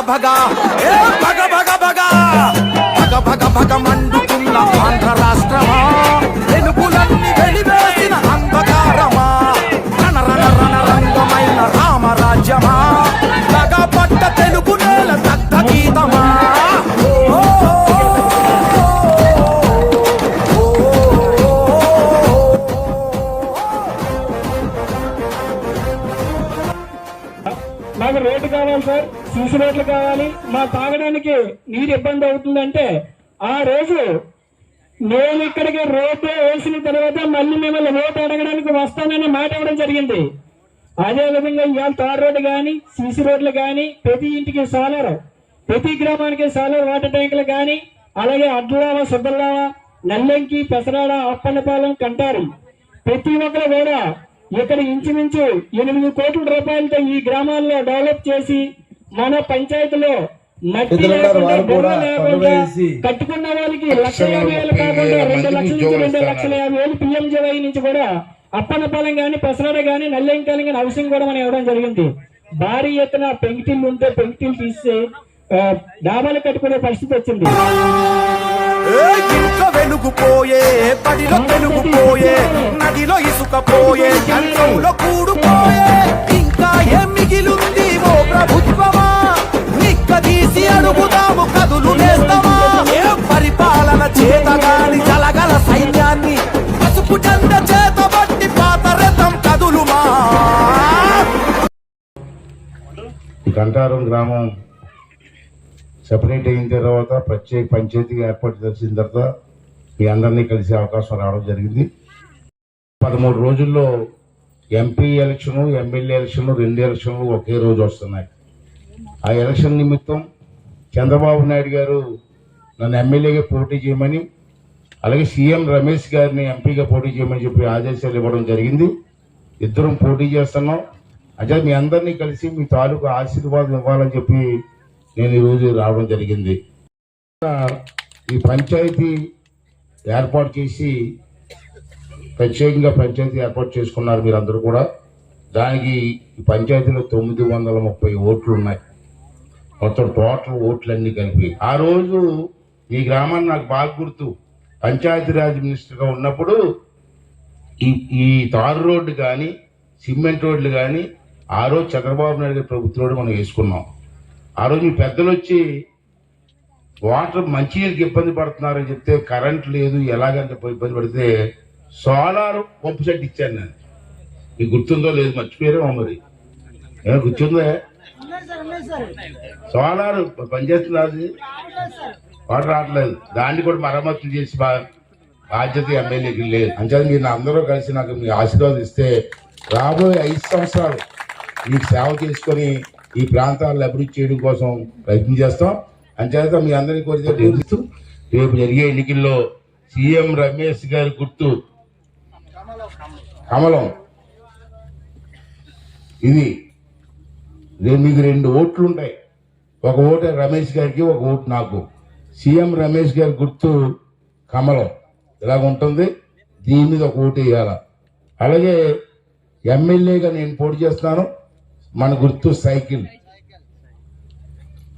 భగ ఏ భగ భగ భగ భగ భగ భగ మండుతున్న ఆంధ్ర రాష్ట్రమా వెలుగులన్నీ వెలివేసిన అంధకారమా రణ రణ రణ రంగమైన రామరాజ్యమా లగ పట్ట తెలుగు నేల దగ్ధ గీతమా మాకు రోడ్డు కావాలి సార్, సీసీ రోడ్లు కావాలి, మా తాగడానికి నీరు ఇబ్బంది అవుతుందంటే ఆ రోజు నేను ఇక్కడికి రోడ్డు వేసిన తర్వాత మళ్ళీ మిమ్మల్ని ఓటు అడగడానికి వస్తానని మాట ఇవ్వడం జరిగింది. అదే విధంగా ఇవాళ తార్ రోడ్డు కానీ సీసీ రోడ్లు కానీ ప్రతి ఇంటికి సోలార్, ప్రతి గ్రామానికి సోలార్ వాటర్ ట్యాంకులు కానీ అలాగే అడ్లావ సుబ్బల్లావ నల్లెంకి పెసరాడ అప్పన్నపాలెం కంటారు ప్రతి ఒక్కరు కూడా ఇక్కడ ఇంచుమించు 8 కోట్ల రూపాయలతో ఈ గ్రామాల్లో డెవలప్ చేసి మన పంచాయతీలో మట్టి లేకుండా కట్టుకున్న వాళ్ళకి 1,50,000 కాకుండా 2 లక్షల నుంచి 2,50,000 PMJY నుంచి కూడా అప్పన్నపాలెం గాని పెసరాడ గాని నల్లెంకాలం గాని హౌసింగ్ కూడా మనం ఇవ్వడం జరిగింది. భారీ ఎత్తున పెంకిటిల్లు ఉంటే పెంకిటిల్లు తీసి డాబాలు కట్టుకునే పరిస్థితి వచ్చింది. ఇంట్లో వెలుగుపోయే పడిలో తెలుగుపోయే నదిలో ఇసుకపోయే కంచంలో కూడుపోయే ఇంకా ఏం మిగిలుంది ఓ ప్రభుత్వమా నిక్కదీసి అడుగుదాము కదులు నేస్తామా పరిపాలన చేతగాని జలగల సైన్యాన్ని పసుపు జెండ చేత బట్టి పాతరథం కదులుమా. కంటారం గ్రామం సెపరేట్ అయిన తర్వాత ప్రత్యేక పంచాయతీగా ఏర్పాటు చేసిన తర్వాత మీ అందరినీ కలిసే అవకాశం రావడం జరిగింది. 13 రోజుల్లో ఎంపీ ఎలక్షను, ఎమ్మెల్యే ఎలక్షన్లు 2 ఎలక్షన్లు ఒకే రోజు వస్తున్నాయి. ఆ ఎలక్షన్ నిమిత్తం చంద్రబాబు నాయుడు గారు నన్ను ఎమ్మెల్యేగా పోటీ చేయమని అలాగే సీఎం రమేష్ గారిని ఎంపీగా పోటీ చేయమని చెప్పి ఆదేశాలు ఇవ్వడం జరిగింది. ఇద్దరం పోటీ చేస్తున్నాం. అదే మీ అందరినీ కలిసి మీ తాలూకు ఆశీర్వాదం ఇవ్వాలని చెప్పి నేను ఈరోజు రావడం జరిగింది. ఈ పంచాయతీ ఏర్పాటు చేసి ప్రత్యేకంగా పంచాయతీ ఏర్పాటు చేసుకున్నారు మీరందరూ కూడా. దానికి ఈ పంచాయతీలో 930 ఓట్లు ఉన్నాయి. మొత్తం టోటల్ ఓట్లన్నీ కలిపి ఆ రోజు ఈ గ్రామాన్ని నాకు బాగా గుర్తు. పంచాయతీరాజ్ మినిస్టర్గా ఉన్నప్పుడు ఈ తారు రోడ్డు కానీ సిమెంట్ రోడ్లు కానీ ఆ రోజు చంద్రబాబు నాయుడు గారి ప్రభుత్వంలో మనం వేసుకున్నాం. ఆ రోజు మీ పెద్దలు వచ్చి వాటర్ మంచినీళ్ళకి ఇబ్బంది పడుతున్నారని చెప్తే కరెంట్ లేదు ఎలాగంటే ఇబ్బంది పడితే సోలార్ పంపు సెట్ ఇచ్చాను నేను. మీకు గుర్తుందో లేదు మర్చిపోయారేమో మరి ఏమైనా గుర్తుందా? సోలార్ పనిచేస్తుంది, అది వాటర్ రావట్లేదు. దాన్ని కూడా మరమ్మతులు చేసి బాధ్యత ఎమ్మెల్యేకి లేదు. అంచేది మీరు అందరూ కలిసి నాకు మీ ఆశీర్వాదం ఇస్తే రాబోయే 5 సంవత్సరాలు మీకు సేవ చేసుకొని ఈ ప్రాంతాలను అభివృద్ధి చేయడం కోసం ప్రయత్నం చేస్తాం. అంచేత మీ అందరినీ కోరితే రేపు జరిగే ఎన్నికల్లో సీఎం రమేష్ గారి గుర్తు కమలం. ఇది మీకు 2 ఓట్లు ఉంటాయి. ఒక ఓటు రమేష్ గారికి, ఒక ఓటు నాకు. సీఎం రమేష్ గారి గుర్తు కమలం ఇలాగ ఉంటుంది. దీని మీద ఒక ఓటు వేయాల. అలాగే ఎమ్మెల్యేగా నేను పోటీ చేస్తున్నాను. మన గుర్తు సైకిల్.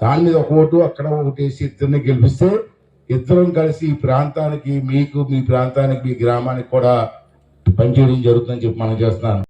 దాని మీద ఒక ఓటు, అక్కడ ఒకటి వేసి ఇద్దరిని గెలిపిస్తే ఇద్దరం కలిసి ఈ ప్రాంతానికి, మీకు, మీ ప్రాంతానికి, మీ గ్రామానికి కూడా పనిచేయడం జరుగుతుందని చెప్పి మనం చేస్తున్నాను.